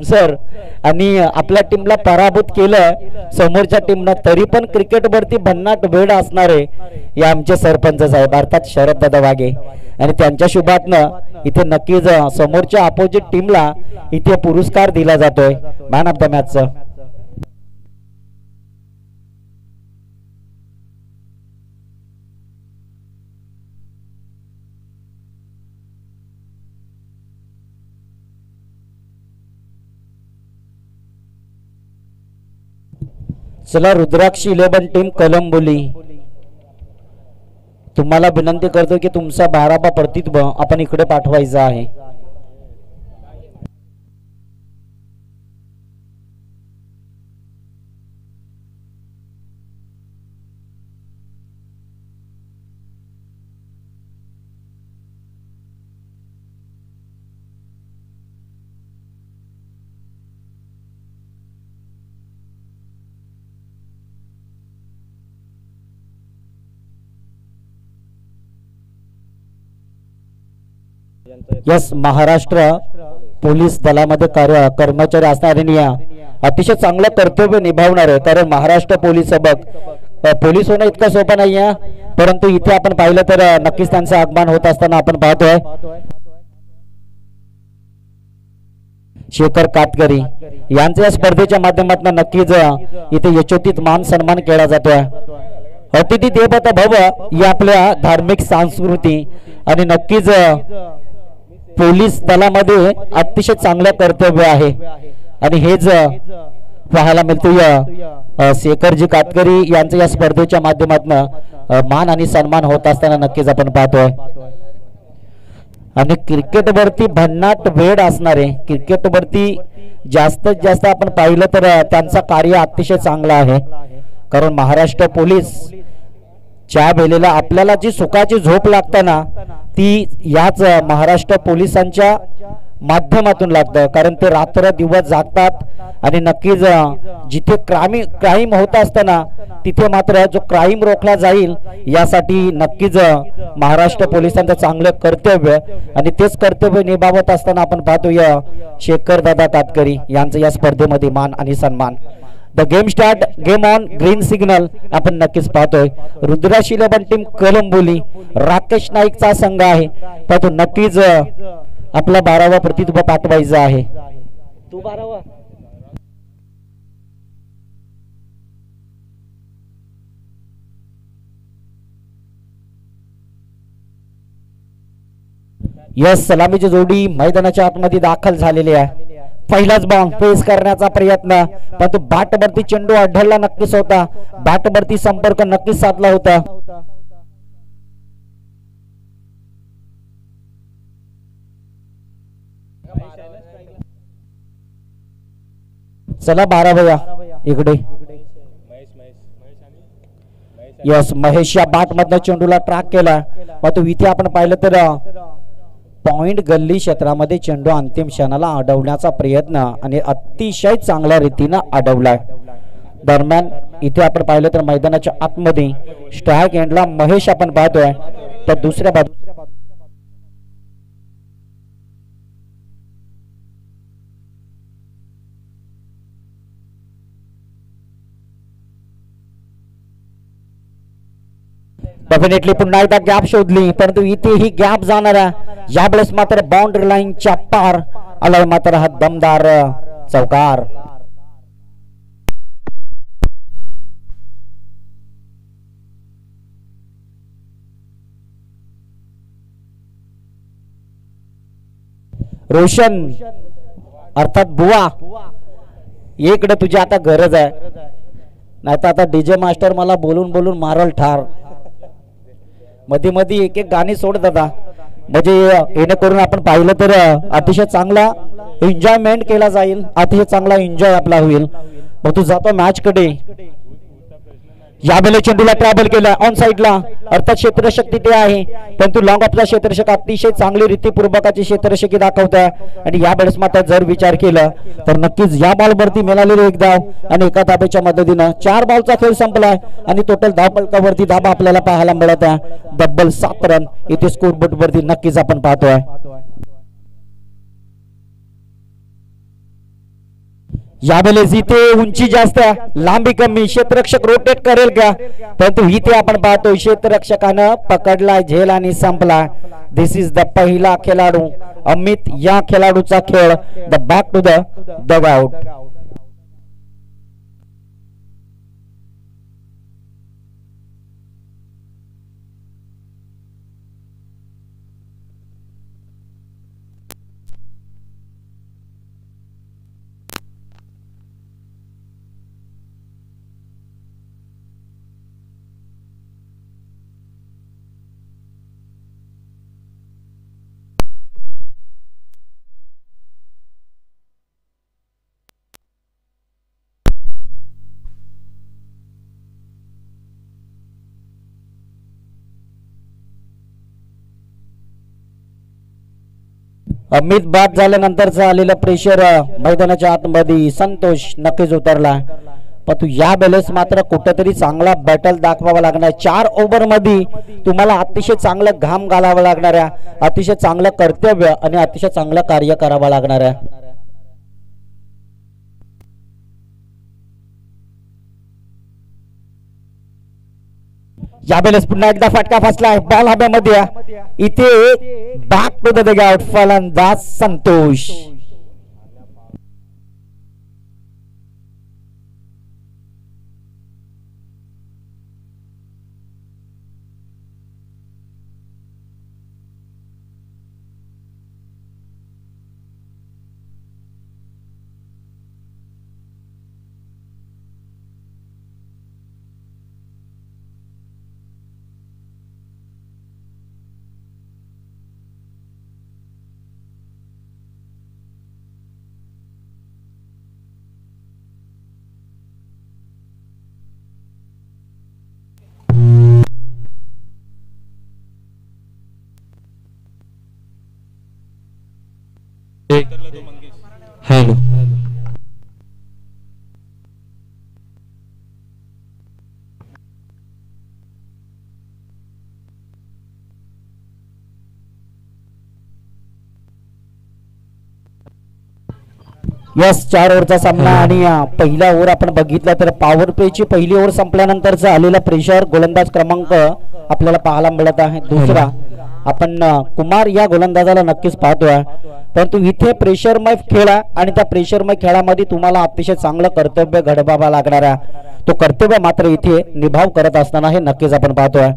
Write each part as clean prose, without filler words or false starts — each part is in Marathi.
सर आणि आपल्या टीमला पराभूत केलं समोरच्या टीमनं, तरी पण क्रिकेटवरती भन्नाट वेळ असणारे या आमचे सरपंच साहेब अर्थात शरद दादा वाघे आणि त्यांच्या शुभातनं इथे नक्कीच समोरच्या अपोजिट टीमला इथे पुरस्कार दिला जातोय मॅन ऑफ द मॅचचा। चला रुद्राक्षी 11 टीम कलंबोली, तुम्हाला विनंती करतो की तुमचा 12 प्रतित्व आपण इकडे पाठवायचा आहे। यस महाराष्ट्र पोलीस दलामध्ये कर्मचारी असणारे अतिशय चांगलं कर्तव्य निभावणार आहे, कारण महाराष्ट्र पोलीस पोलीस होणं इतकं सोपं नाही आहे, परंतु इथे आपण पाहिलं तर नक्कीच त्यांचं आगमन होत असताना आपण पाहतोय। शेखर कातकरी यांच्या स्पर्धेच्या माध्यमातून नक्कीच इथे यशोचित मान सन्मान केला जातोय। अतिथी देवता भव ही आपल्या धार्मिक संस्कृती आणि नक्कीच पोलीस दलामध्ये अतिशय चांगलं कर्तव्य आहे आणि हेच पाहायला मिळते। शेखरजी कातकरी यांच्या या स्पर्धेच्या माध्यमातून मान आणि सन्मान होत असताना नक्कीच आपण पाहतोय। आणि क्रिकेटवरती भन्नाट वेळ असणारे, क्रिकेटवरती जास्तीत जास्त आपण पाहिलं तर त्यांचा कार्य अतिशय चांगला आहे, कारण महाराष्ट्र पोलीस ज्या वेळेला आपल्याला जी सुखाची झोप लागताना ती याच महाराष्ट्र पोलिसांच्या माध्यमातून लागतं, कारण ते रात्र दिवस जागतात आणि नक्कीच जिथे क्राईम होत असताना तिथे मात्र जो क्राईम रोखला जाईल यासाठी नक्कीच महाराष्ट्र पोलिसांचं चांगलं कर्तव्य आणि तेच कर्तव्य निभावत असताना आपण पाहतोय शेखर दादा कातकरी यांचं या स्पर्धेमध्ये मान आणि सन्मान। The game start, game on, green signal आपण नक्कीच पाहतोय। रुद्राक्षी 11 टीम कलंबोली राकेश नाईकचा संघ आहे, पाहतो नक्कीच आपला 12वा प्रतित्व पाठवायचा आहे। तू 12वा यस सलामीची जोडी मैदानाच्या आतमध्ये दाखल झालेली आहे। पहिलाच बॉल फेस करण्याचा प्रयत्न, परंतु बॅटवरती चेंडू आढळला नक्कीच होता, बॅटवरती संपर्क नक्कीच साधला होता। चला 12 भैया इकडे। यस महेश या बॅट मधनं चेंडूला ट्रॅक केला, परंतु इथे आपण पाहिलं तर पॉइंट गल्ली क्षेत्रामध्ये चेंडू अंतिम क्षणाला अडवण्याचा प्रयत्न आणि अतिशय चांगल्या रीतीने अडवलाय। दरम्यान इथे आपण पाहिलं तर मैदानाच्या आतमध्ये स्ट्राइक एंडला महेश आपण पाहतोय, तर दुसऱ्या बाजू डेफिनेटली पुन्हा एकदा गॅप शोधली, परंतु इथे ही गॅप जाणार आहे। यावेळेस मात्र बाउंड्री लाईनच्या पार आलाय मात्र हा दमदार चौकार। रोशन अर्थात बुवा इकडे तुझी आता गरज आहे, नाही तर आता डीजे मास्टर मला बोलून बोलून मारल ठार। मध्ये मध्ये एक एक गाणी सोड दादा, म्हणजे येणेकरून आपण पाहिलं तर अतिशय चांगला एन्जॉयमेंट केला जाईल, अतिशय चांगला एन्जॉय आपला होईल। मग तू जातो मॅच कडे। यावेळेला चेंडूला ट्रॅव्हल केला ऑन साइडला, अर्थात क्षेत्ररक्षक तिथे आहे, परंतु लॉंग ऑफचा क्षेत्ररक्षक अतिशय चांगली रीतीपूर्वकाची क्षेत्ररक्षकी दाखवतोय। आणि यावेळेस मात्र जर विचार केला तर नक्कीच या बॉलवरती मिळालेले एक धाव आणि एका धाब्याच्या मदतीने 4 बॉलचा खेळ संपलाय आणि टोटल धावफलकावरती धाबा आपल्याला पाहायला मिळत आहे डबल 7 रन इथे स्कोरबोर्ड वरती नक्कीच आपण पाहतोय। यावेळेस इथे उंची जास्त लांबी कमी, क्षेत्ररक्षक रोटेट करेल का, परंतु इथे आपण पाहतो क्षेत्ररक्षकानं पकडला झेल आणि संपला. दिस इज द पहिला खेळाडू अमित, या खेळाडूचा खेळ the back to the dugout. Amit बाद झाल्यानंतरच आलेलं प्रेशर मैदानाच्या आतमध्ये संतोष नक्कीच उतरला. पण तू या वेळेस मात्र कुठेतरी चांगला बॅटल दाखवावा लागणार. 4 ओव्हर मध्ये तुम्हाला अतिशय चांगलं घाम घालावं लागणार आहे, अतिशय चांगलं कर्तव्य आणि अतिशय चांगलं कार्य करावं लागणार आहे. यावेळेस पुन्हा एकदा फटका फसलाय, बॉल हव्यामध्ये. इथे बॅक टू द डगआउट फलंदाज संतोष. हॅलो यस 4 ओव्हरचा सामना आणि पहिला ओव्हर आपण बघितला तर पॉवर प्लेची पहिली ओव्हर संपल्यानंतरचा आलेला प्रेशर गोलंदाज क्रमांक आपल्याला पाहायला मिळत आहे. दुसरा आपण कुमार या गोलंदाजाला नक्कीच पाहतोय, परंतु इथे प्रेशरमय खेळ आणि त्या प्रेशरमय खेळामध्ये तुम्हाला अतिशय चांगलं कर्तव्य घडवावा लागणार आहे. तो कर्तव्य मात्र इथे निभाव करत असताना हे नक्कीच आपण पाहतोय.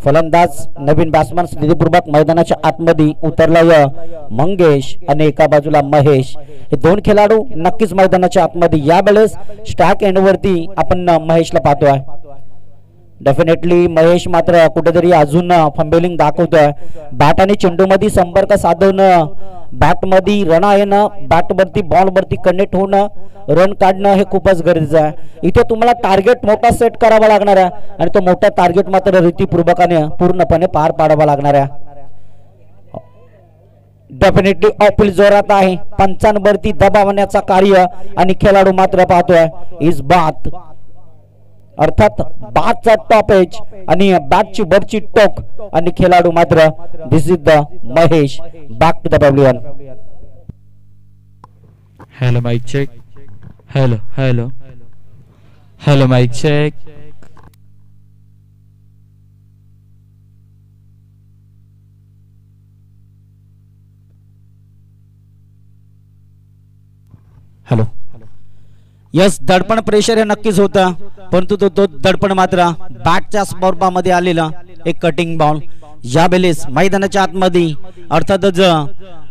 फलंदाज नवीन बॅट्समन स्थितीपूर्वक मैदानाच्या आतमध्ये उतरलाय मंगेश आणि एका बाजूला महेश. हे 2 खेळाडू नक्कीच मैदानाच्या आतमध्ये. यावेळेस स्टॅक एंड वरती आपण महेशला पाहतोय. डेफिनेटली महेश मात्र कुठेतरी अजून फंबेलिंग दाखवतोय. बॅट आणि चेंडू मध्ये संपर्क साधून बॅट मध्ये रन येणं, बॅट वरती बॉल वरती कनेक्ट होणं, रन काढणं हे खूपच गरजेचं आहे. इथे तुम्हाला टार्गेट मोठा सेट करावा लागणार आहे आणि तो मोठा टार्गेट मात्र रीतीपूर्वकाने पूर्णपणे पार पाडावा लागणार आहे. डेफिनेटली अपील जोरात आहे, पंचांवरती दबावण्याचा कार्य आणि खेळाडू मात्र पाहतोय इस बात अर्थात बॅटचा टॉप एज आणि बॅटची वरची टोक आणि खेळाडू मात्र this is the Mahesh. Back to the pavilion. Hello mic check. Hello hello hello mic check. Hello. Yes दडपण प्रेशर हे नक्कीच होतं, परंतु तो दडपण मात्र बॅटच्या स्वरूपामध्ये आलेला एक कटिंग बॉल. यावेळेस मैदानाच्या आतमध्ये अर्थातच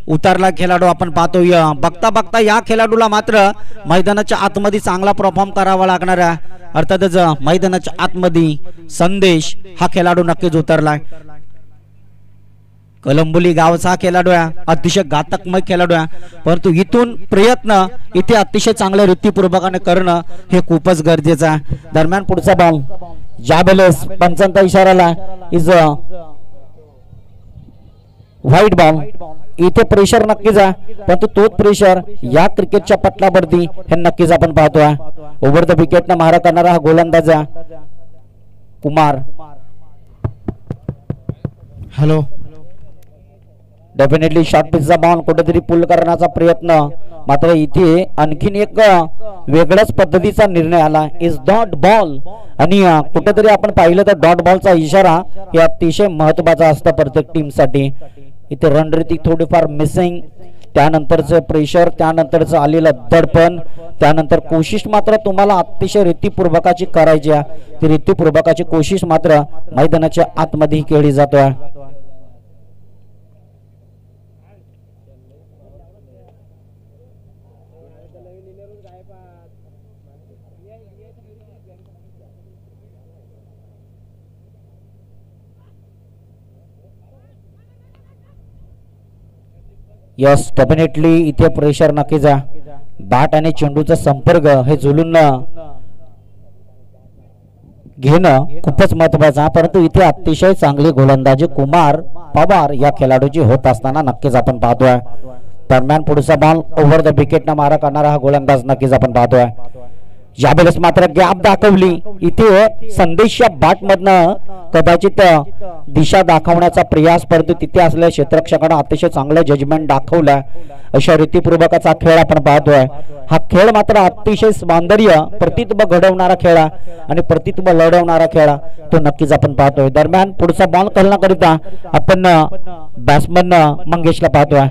उतरला खेळाडू आपण पाहतोय. बघता बघता या खेळाडूला मात्र मैदानाच्या आतमध्ये चांगला परफॉर्म करावा लागणार आहे. अर्थातच मैदानाच्या आतमध्ये संदेश हा खेळाडू नक्कीच उतरलाय. कलंबोली गावचा खेळाडू आहे, अतिशय घातकमय खेळाडू आहे, परंतु इथून प्रयत्न इथे अतिशय चांगल्या रीतीपूर्वकाने करणं हे खूपच गरजेचं आहे. दरम्यान पुढचा बॉल यावेळेस पंचांचा इशाराला इज व्हाईट बॉल. इथे प्रेशर नक्कीच आहे, परंतु तोच प्रेशर या क्रिकेटच्या पटलावरती हे नक्कीच आपण पाहतोय. ओव्हर द विकेट न मारा करणारा हा गोलंदाज कुमार. हॅलो. डेफिनेटली शॉर्ट पिचचा बॉल कुठेतरी पुल करण्याचा प्रयत्न, मात्र इथे आणखीन एक वेगळ्याच पद्धतीचा निर्णय आला. इज डॉट बॉल आणि कुठेतरी आपण पाहिलं तर डॉट बॉलचा इशारा हे अतिशय महत्त्वाचा असतं प्रत्येक टीमसाठी. इथे रणनीती थोडीफार मिसिंग, त्यानंतरचं प्रेशर, त्यानंतरचं आलेलं दडपण, त्यानंतर कोशिश मात्र तुम्हाला अतिशय रीतीपूर्वकाची करायची आहे. ती रीतीपूर्वकाची कोशिश मात्र मैदानाच्या आतमध्ये केली जातोय. यस, डेफिनेटली इथे प्रेशर नक्कीच आहे. बॅट आणि चेंडूचा संपर्क हे जुळून घेणं खूपच महत्वाचं आहे. परंतु इथे अतिशय चांगली गोलंदाजी कुमार पवार या खेळाडूची होत असताना नक्कीच आपण पाहतोय. दरम्यान पुढचा बॉल ओव्हर द विकेट न मारा करणारा हा गोलंदाज नक्कीच आपण पाहतोय. यावेळेस मात्र गॅप दाखवली. इथे संदेश या बॅट मधनं कदाचित दिशा दाखवण्याचा प्रयास, परंतु तिथे असलेल्या क्षेत्ररक्षकाने अतिशय चांगलं जजमेंट दाखवलं. अशा रीतीपूर्वकाचा खेळ आपण पाहतोय. हा खेळ मात्र अतिशय सौंदर्य प्रतित्व घडवणारा खेळ आणि प्रतित्व लढवणारा खेळ तो नक्कीच आपण पाहतोय. दरम्यान पुढचा बॉल करण्याकरिता आपण बॅट्समन मंगेशला पाहतोय.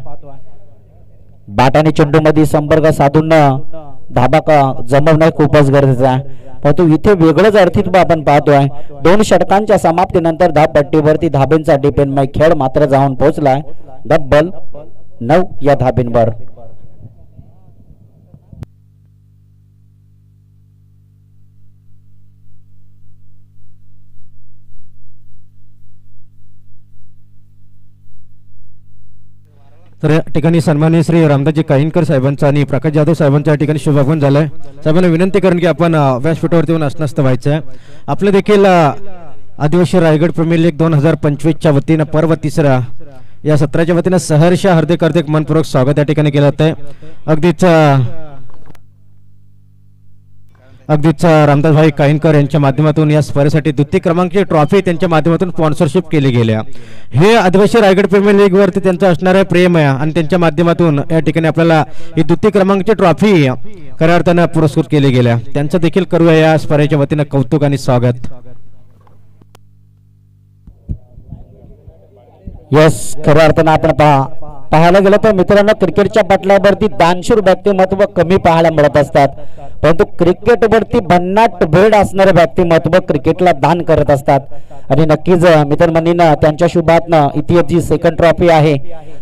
बॅट आणि चेंडू मध्ये संपर्क साधून धाबा जमवणं खूपच गरजेचं आहे. परंतु इथे वेगळंच अर्थित्व आपण पाहतोय. 2 षटकांच्या समाप्तीनंतर धावपट्टीवरती धाबेंचा डिपेंडमय खेळ मात्र जाऊन पोहोचलाय डब्बल 9 या धाबेंवर. तर या ठिकाणी सन्माननीय श्री रामदासजी काहीनकर साहेबांचा आणि प्रकाश जाधव साहेबांचा या ठिकाणी शुभागमन झालंय. साहेबांना विनंती करून की आपण व्यासपीठावरती येऊन असणं व्हायचं आहे. आपलं देखील आदिवासी रायगड प्रीमियर लीग 2025च्या वतीनं पर्व 3 या सत्राच्या वतीनं सहर्ष हार्दिक मनपूर्वक स्वागत या ठिकाणी केलं जातंय. अगदीच रामदासभाई काहीनकर यांच्या माध्यमातून या स्पर्धेसाठी द्वितीय क्रमांकाची ट्रॉफी त्यांच्या माध्यमातून स्पॉन्सरशिप केली गेल्या. हे आदिवासी रायगड प्रीमियर लीग वरती त्यांचं असणारं प्रेम आहे आणि त्यांच्या माध्यमातून या ठिकाणी आपल्याला ही द्वितीय क्रमांकाची ट्रॉफी खऱ्या अर्थानं पुरस्कृत केली गेल्या. त्यांचं देखील करूया या स्पर्धेच्या वतीनं कौतुक आणि स्वागत. यस, खऱ्या अर्थानं आपण पाहायला गेलं तर मित्रांनो क्रिकेटच्या पटलावरती दानशूर व्यक्तिमत्व कमी पाहायला मिळत असतात, परंतु क्रिकेटवरती भन्नाट वेळ असणारे व्यक्तिमत्व क्रिकेटला दान करत असतात. आणि नक्कीच मित्रमंडळींना त्यांच्या शुभातनं इथे जी सेकंड ट्रॉफी आहे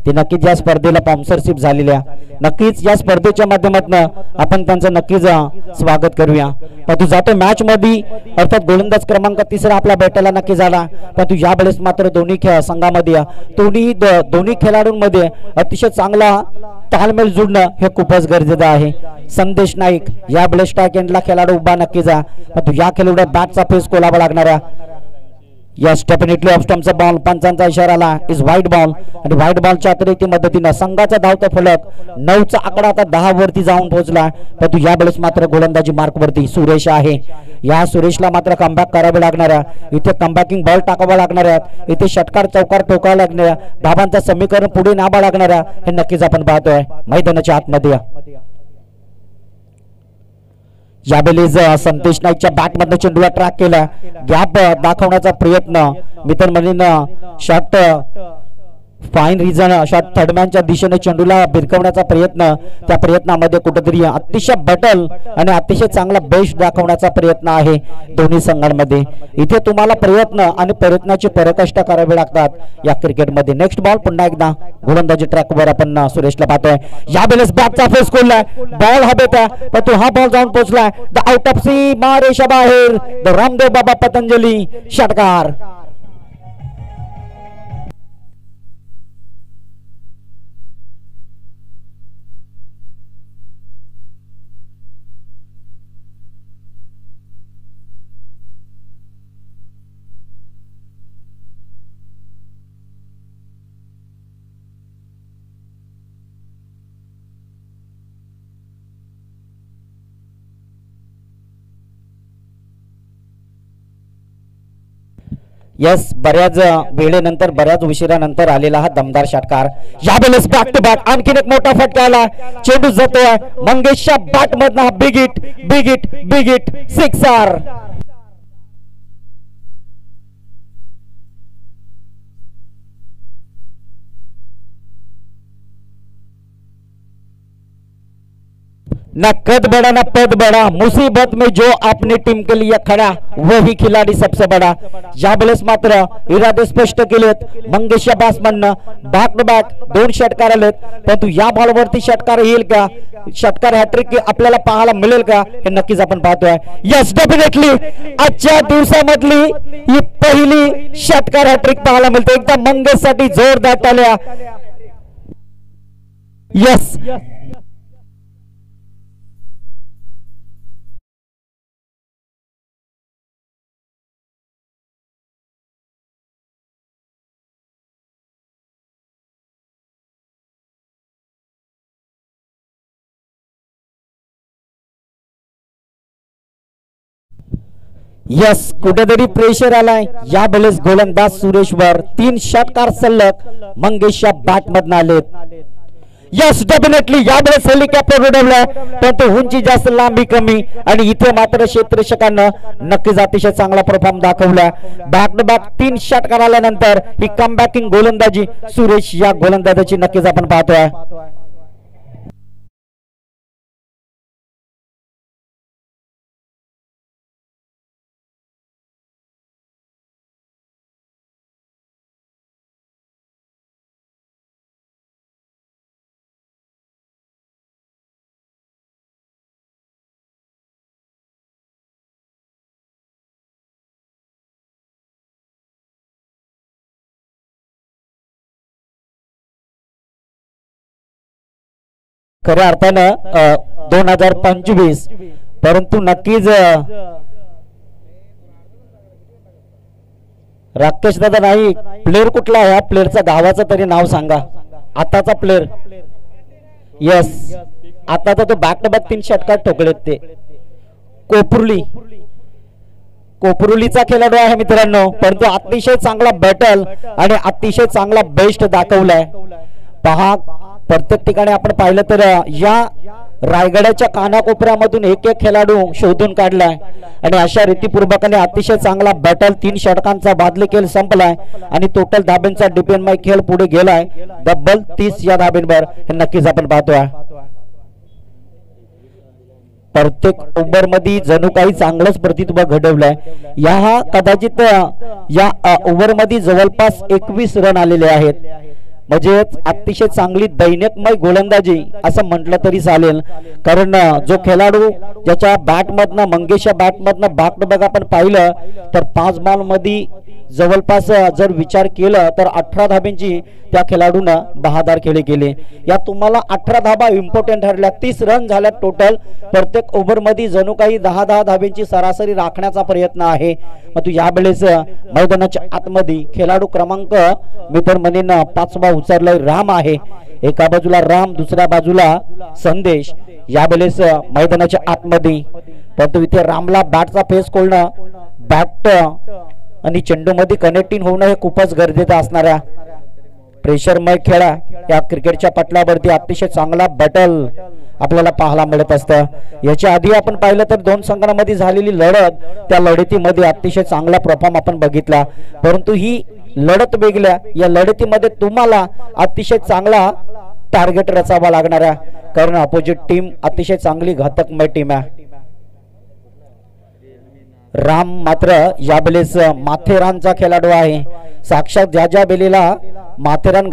ती नक्कीच या स्पर्धेला स्पॉन्सरशिप झालेली आहे. नक्कीच या स्पर्धेच्या माध्यमातून आपण त्यांचं नक्कीच स्वागत करूया. परंतु जातो मॅच मध्ये अर्थात गोलंदाज क्रमांक 3 आपला भेटायला नक्की झाला, परंतु यावेळेस मात्र दोन्ही संघामध्ये दोन्ही खेळाडूंमध्ये अतिशय चांगला ताळमेळ जुळणं हे खूपच गरजेचं आहे. संदेश नाईक या ब्लेस्टाक एंडला खेळाडू उभा नक्कीच आहे, परंतु या खेळाडूला बॅटचा फेस खोलावा लागणारा. यस, डेफिनेटली ऑफ स्टंपचा बॉल, पंचांचा इशारा आला, इज व्हाईट बॉल. आणि व्हाईट बॉलच्या अतिरिक्त मदतीनं संघाचा धावता फलक 9चा आकडा आता 10 वरती जाऊन पोहोचला, परंतु यावेळेस मात्र गोलंदाजी मार्क वरती सुरेश आहे. या सुरेशला मात्र कमबॅक करावे लागणार आहे. इथे कमबॅकिंग बॉल टाकावा लागणार आहे, इथे षटकार चौकार ठोकावा लागणार आहे, धाबांचं समीकरण पुढे न्यावं लागणार आहे. हे नक्कीच आपण पाहतोय मैदानाच्या आतमध्ये. यावेळेस संदेश नाईकच्या बॅट मधनं चेंडूला ट्रॅक केला, गॅप दाखवण्याचा प्रयत्न मित्रमंडळींना शॉट फाईन रिझन शॉट थर्डमॅनच्या दिशेने चेंडूला भिरकवण्याचा प्रयत्न, त्या प्रयत्नामध्ये कुठेतरी अतिशय बटल आणि अतिशय चांगला बेस्ट दाखवण्याचा प्रयत्न आहे दोन्ही संघांमध्ये. इथे तुम्हाला प्रयत्न आणि प्रयत्नाची पराकाष्ठ करावी लागतात या क्रिकेटमध्ये. नेक्स्ट बॉल पुन्हा एकदा गोलंदाजी ट्रॅकवर आपण सुरेशला पाहतोय. यावेळेस बॅटचा फेस खोललाय, बॉल हवेत आहे, परंतु हा बॉल जाऊन पोहोचलाय द आउट ऑफ सीमा रेषा बाहेर. द रामदेव बाबा पतंजली षटकार. यस, बऱ्याच वेळेनंतर बऱ्याच उशिरानंतर आलेला हा दमदार षटकार. यावेळेस बॅक टू बॅक आणखीन एक मोठा फटका आला. चेंडू जातोय मंगेशच्या बॅट मधनं. Big hit, big hit, big hit, sixer. न कद बड़ा न पद बड़ा, मुसीबत में जो अपनी टीम के लिए खड़ा वही खिलाडी सबसे बड़ा. यावेळेस मात्र इरादे स्पष्ट केलेत मंगेश बॅट्समननं. बॅक टू बॅक 2 षटकार आलेत, परंतु या बॉलवरती षटकार येईल का, षटकार हॅट्रिक आपल्याला पाहायला मिळेल का, हे नक्कीच आपण पाहतोय. यस, डेफिनेटली आजच्या दिवसामधली ही पहिली षटकार हॅट्रिक पाहायला मिळते. एकदा मंगेश साठी जोरदार टाळ्या. यस, यस, कुठेतरी प्रेशर आलाय यावेळेस गोलंदाज सुरेशवर. 3 षटकार सलग मंगेशच्या बॅट मधून आलेत. यस, डेफिनेटली यावेळेस हेलिकॉप्टर उडवलाय, परंतु उंची जास्त लांबी कमी आणि इथे मात्र क्षेत्ररक्षकांना नक्कीच अतिशय चांगला परफॉर्म दाखवला. बॅक टू बॅक 3 षटकार आल्यानंतर ही कमबॅकिंग गोलंदाजी सुरेश या गोलंदाजाची नक्कीच आपण पाहतोय. खऱ्या अर्थानं 2025, परंतु नक्कीच राकेश दादा नाही, प्लेअर कुठला आहे, प्लेअरचा गावाचं तरी नाव सांगा. आताचा प्लेअर. यस, आताचा तो बॅक टू बॅक 3 षटकार ठोकलेत ते कोपरुली. कोपरुलीचा खेळाडू आहे मित्रांनो, परंतु अतिशय चांगला बॅटल आणि अतिशय चांगला बेस्ट दाखवलाय. पहा, प्रत्येक ठिकाणी आपण पाहिलं तर या रायगडाच्या कानाकोपऱ्यामधून एक एक खेळाडू शोधून काढलाय आणि अशा रीतीपूर्वकाने अतिशय चांगला बॅटल. 3 षटकांचा बादली खेळ संपलाय आणि टोटल धाब्यांचा डिपेंडमाय खेळ पुढे गेलाय डबल 30 या धाब्यांवर. हे नक्कीच आपण पाहतोय. प्रत्येक ओव्हर मध्ये जणू काही चांगलंच प्रतित्व घडवलंय. या कदाचित या ओव्हर मध्ये जवळपास 21 रन आलेले आहेत, म्हणजे अतिशय चांगली दैनिकमय गोलंदाजी असं म्हटलं तरी चालेल. कारण जो खेळाडू ज्याच्या बॅट मधनं मंगेशच्या बॅट मधनं बॅक टू बॅक आपण पाहिलं तर 5 बॉल मध्ये जवळपास जर विचार केला तर 18 धाब्यांची त्या खेळाडूनं बहादार खेळी केले. या तुम्हाला 18 धाबा इम्पॉर्टंट ठरल्या. 30 रन झाल्यात टोटल. प्रत्येक ओव्हर मध्ये जणू काही 10-10 धाब्यांची सरासरी राखण्याचा प्रयत्न आहे. मग तू यावेळेस मैदानाच्या आतमध्ये खेळाडू क्रमांक मी तर म्हणेन 5वा उचललाय राम आहे. एका बाजूला राम, दुसऱ्या बाजूला संदेश यावेळेस मैदानाच्या आतमध्ये. परंतु इथे रामला बॅटचा फेस खोलणं, बॅट आणि चेंडू मध्ये कनेक्टिंग होणं हे खूपच गरजेचं असणाऱ्या प्रेशरमय खेळा या क्रिकेटच्या पटलावरती अतिशय चांगला बॅटल आपल्याला पाहायला मिळत असतं. याच्या आधी आपण पाहिलं तर 2 संघांमध्ये झालेली लढत, त्या लढतीमध्ये अतिशय चांगला परफॉर्म आपण बघितला. परंतु ही लढत वेगळ्या, या लढतीमध्ये तुम्हाला अतिशय चांगला टार्गेट रचावा लागणार आहे, कारण अपोजिट टीम अतिशय चांगली घातकमय टीम आहे. राम मात्र यावेळेस माथेरानचा खेळाडू आहे. साक्षात ज्या बेलीला माथेरान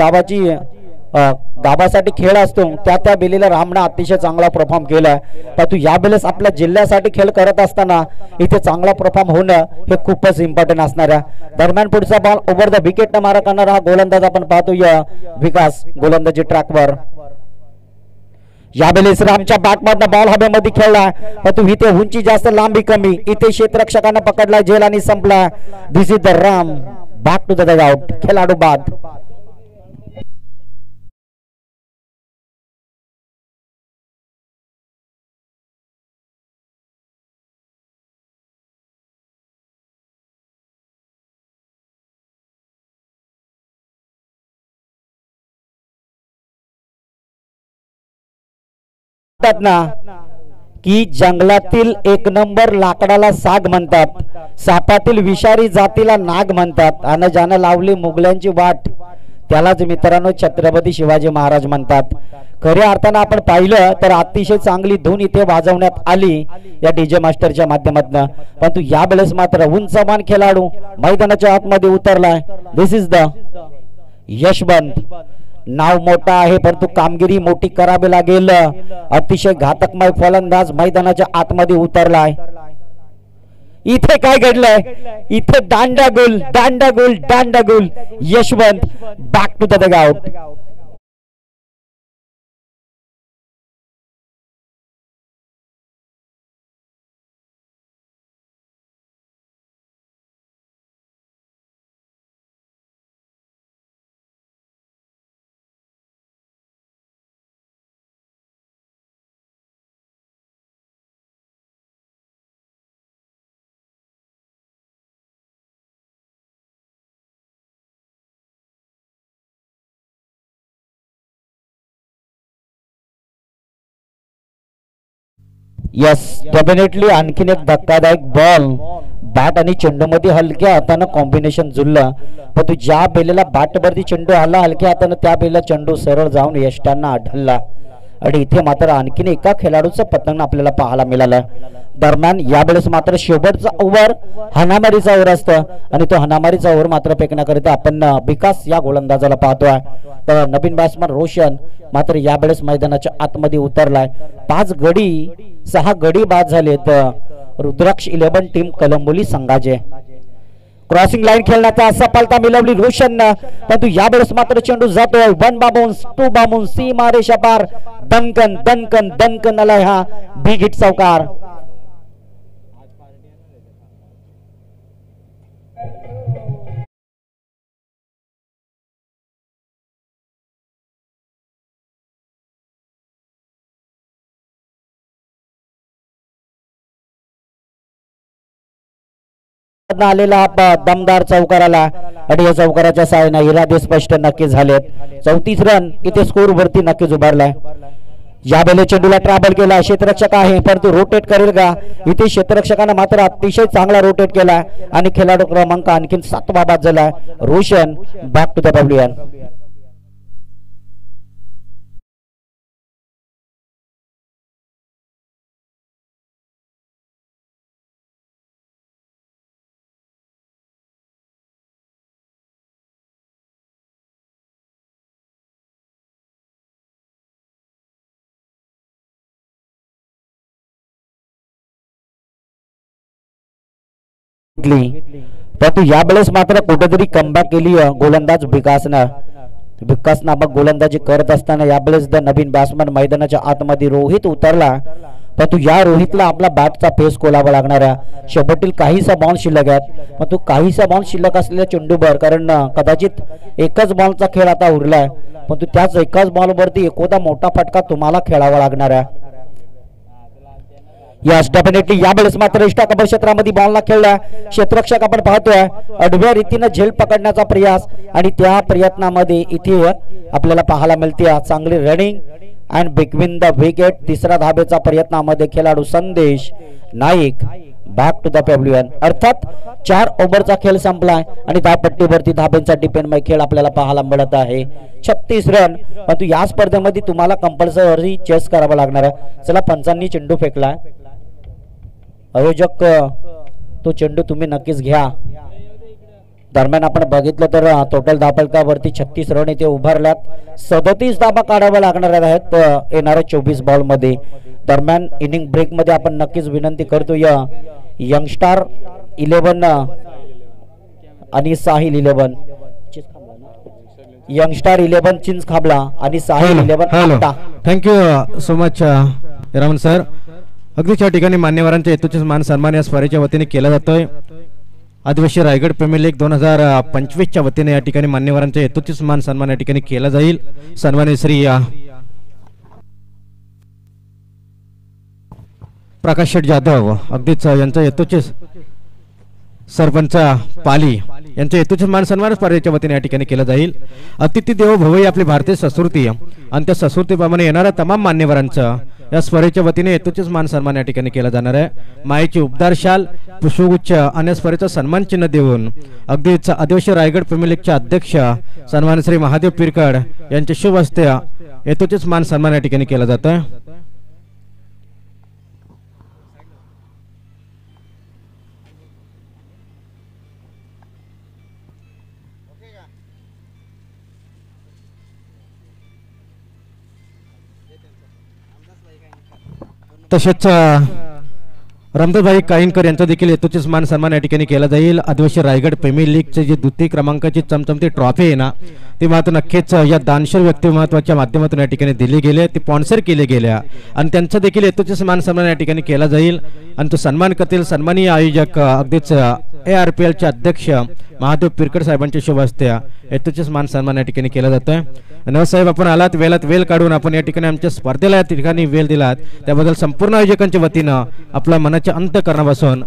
गावासाठी खेळ असतो त्या बेलीला रामने अतिशय चांगला परफॉर्म केलाय. परंतु यावेळेस आपल्या जिल्ह्यासाठी खेळ करत असताना इथे चांगला परफॉर्म होणं हे खूपच इम्पॉर्टंट असणार आहे. दरम्यान पुढचा बॉल ओव्हर द विकेट न मारा करणारा हा गोलंदाज आपण पाहतो या विकास गोलंदाजी ट्रॅकवर. यावेळेस रामच्या बॅटमधनं बॉल हवेमध्ये खेळला, परंतु इथे उंची जास्त लांबी कमी. इथे क्षेत्ररक्षकांना पकडला, झेल आणि संपला. This is the Ram back to the dugout. खेळाडू बाद. ना की जंगलातील एक नंबर लाकडाला साग म्हणतात, सापातील विषारी जातीला नाग म्हणतात, आणि ज्यानं लावली मुघलांची वाट त्यालाच मित्रांनो छत्रपती शिवाजी महाराज म्हणतात. खऱ्या अर्थानं आपण पाहिलं तर अतिशय चांगली धून इथे वाजवण्यात आली या डीजे मास्टरच्या माध्यमातून, परंतु यावेळेस मात्र उंचमान खेळाडू मैदानाच्या आतमध्ये उतरलाय. दिस इज द यशवंत. नाव मोठा आहे परंतु कामगिरी मोठी करावी लागेल. अतिशय घातकमय फलंदाज मैदानाच्या आतमध्ये उतरलाय. इथे काय घडलंय, इथे दांडा गोल दांडा गोल दांडा गोल. Yashwant back to the out. Yes definitely आणखीन एक धक्कादायक बॉल बॅट आणि चेंडू मध्ये हलक्या हातानं कॉम्बिनेशन जुळलं, पण तू ज्या बेलेला बॅटवरती चेंडू आला हलक्या हातानं त्या बेलेला चेंडू सरळ जाऊन यष्टांना आढळला. आणि इथे मात्र आणखीन एका खेळाडूचं पतंग आपल्याला पाहायला मिळालं. दरम्यान यावेळेस मात्र शेवटचा ओव्हर हाणामारीचा ओव्हर असतं आणि तो हाणामारीचा ओव्हर मात्र फेकण्याकरिता आपण विकास या गोलंदाजाला पाहतोय. तर नवीन बॅट्समन रोशन मात्र यावेळेस मैदानाच्या आतमध्ये उतरलाय. 5 गडी 6 गडी बाद झालेत रुद्राक्ष 11 टीम कलंबोली संघाचे. क्रॉसिंग लाईन खेळण्याचा सफलता मिळवली रोशननं, परंतु यावेळेस मात्र चेंडू जातोय 1 बाबून्स 2 बाबून्स सीमा रेषा पार. दणकन दणकन दणकन आलाय हा बिग हिट चौकार. आलेला दमदार चौकाराला आणि या चौकाराच्या साहाय्याने इरादे स्पष्ट नक्की झालेत. 34 रन इथे स्कोर वरती नक्कीच उभारलाय. यावेळेला चेंडूला ट्रॅव्हल केला, क्षेत्ररक्षक आहे परंतु रोटेट करेल का, इथे क्षेत्ररक्षकाने मात्र अतिशय चांगला रोटेट केला आणि खेळाडू क्रमांक आणखीन 7वा बाद झाला. Roshan back to the pavilion. परंतु यावेळेस मात्र कुठेतरी कमबॅक केली गोलंदाज विकास नामक गोलंदाजी करत असताना यावेळेस नवीन बॅट्समन मैदानाच्या आतमध्ये रोहित उतरला, परंतु या रोहितला आपला बॅटचा पेस खोलावा लागणार आहे. शेवटील काहीसा बॉल शिल्लक आहेत, परंतु काहीसा बॉल शिल्लक असलेल्या चेंडूवर कारण कदाचित एकच बॉलचा खेळ आता उरलाय, परंतु त्याच एकाच बॉलवरती एकोदा मोठा फटका तुम्हाला खेळावा लागणार आहे. यस डेफिनेटली यावेळेस मात्र इष्टाकबर क्षेत्रामध्ये बॉलला खेळला. क्षेत्ररक्षक आपण पाहतोय आडव्या रीतीने झेल पकडण्याचा प्रयास आणि त्या प्रयत्नामध्ये इथे आपल्याला पाहायला मिळते चांगली running and between the wicket. तिसरा धाबेचा प्रयत्नामध्ये खेळाडू Sandesh Naik back to the pavilion. अर्थात 4 ओव्हरचा खेळ संपलाय आणि धावपट्टीवरती धाब्यांचा डिपेंडमय खेळ आपल्याला पाहायला मिळत आहे. 36 रन, परंतु या स्पर्धेमध्ये तुम्हाला कंपल्सरी चेस करावा लागणार आहे. चला पंचांनी चेंडू फेकलाय. आयोजक तो चेंडू तुम्ही नक्कीच घ्या. दरम्यान आपण बघितलं तर टोटल धावफलकावरती 36 रन इथे उभारल्यात. 37 धाबा काढाव्या लागणार आहेत येणाऱ्या 24 बॉल मध्ये. दरम्यान इनिंग ब्रेक मध्ये आपण नक्कीच विनंती करतो या यंगस्टार 11 आणि साहिल 11 यंगस्टार 11 चिंच खाबला आणि Sahil 11. Thank you so much Raman sir. अगदीच या ठिकाणी मान्यवरांच्या हेतूचे मान सन्मान या स्पर्धेच्या वतीने केला जातोय. आदिवासी रायगड प्रीमियर लीग 2025च्या वतीने या ठिकाणी मान्यवरांच्या हेतूचे मान सन्मान या ठिकाणी केला जाईल. सन्माननीय श्री प्रकाश शेठ जाधव अगदीच यांच्या हेतूचे सरपंच पाली यांच्या हेतूचे मान सन्मान स्पर्धेच्या वतीने या ठिकाणी केला जाईल. अतिथी देवो भव ही आपली भारतीय संस्कृती आणि त्या संस्कृतीप्रमाणे येणाऱ्या तमाम मान्यवरांचं या स्पर्धेच्या वतीने हेतूचेच मान सन्मान या ठिकाणी केला जाणार आहे। मायेची उपदार शाल, पुष्पगुच्छ आणि स्पर्धेचं सन्मान चिन्ह देऊन अगदीच आदिवासी रायगड प्रीमियर लीगचे अध्यक्ष सन्मान श्री महादेव पिरकड यांच्या शुभ हस्ते हेतूचेच मान सन्मान या ठिकाणी केला जातोय। तसेच रामदासभाई काहीनकर यांचा देखील हेतूचेच मान सन्मान या ठिकाणी केला जाईल। आदिवासी रायगड प्रीमियर लीगचे जे द्वितीय क्रमांकाची चमचमती ट्रॉफी आहे ना, ती मात्र नक्कीच या दानशूर व्यक्तिमत्वाच्या माध्यमातून या ठिकाणी दिली गेली, ती स्पॉन्सर केले गेल्या आणि त्यांचा देखील हेतूचेच मान सन्मान या ठिकाणी केला जाईल। आणि तो सन्मान करतील सन्माननीय आयोजक अगदीच ARPLचे अध्यक्ष महादेव पिरकड साहेबांच्या शुभ हस्ते हेतूचेच मान सन्मान या ठिकाणी केला जातोय। नवसाहेब, आपण आलात वेळात वेळ काढून आपण या ठिकाणी आमच्या स्पर्धेला या ठिकाणी वेळ दिलात, त्याबद्दल संपूर्ण आयोजकांच्या वतीनं आपल्या मनाच्या अंतःकरणापासून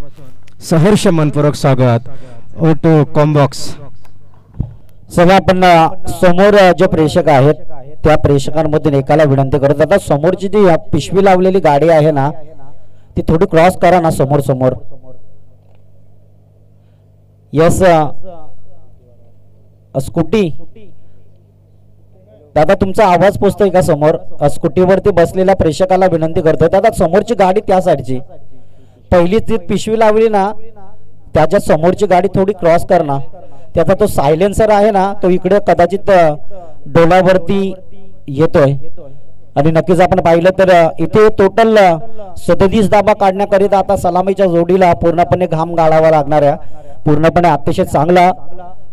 सहर्ष मनपूर्वक स्वागत। ओटो कॉम्बॉक्स सगळं आपण समोर जे प्रेक्षक आहेत त्या प्रेक्षकांमधून एकाला विनंती करत आता समोरची जी पिशवी लावलेली गाडी आहे ना, ती थोडी क्रॉस करा ना समोर समोर। यस स्कूटी दादा, तुमचा आवाज पोचतोय का समोर? स्कूटीवरती बसलेल्या प्रेक्षकाला विनंती करतोय दादा, समोरची गाडी त्या साईडची पहिली ती पिशवी लावली ना, त्याच्या समोरची गाडी थोडी क्रॉस कर ना। त्याचा तो सायलेन्सर आहे ना, तो इकडे कदाचित डोलावरती येतोय आणि नक्कीच आपण पाहिलं तर इथे टोटल 37 धाबा काढण्याकरिता आता सलामीच्या जोडीला पूर्णपणे घाम गाळावा लागणार आहे। पूर्णपणे अतिशय चांगला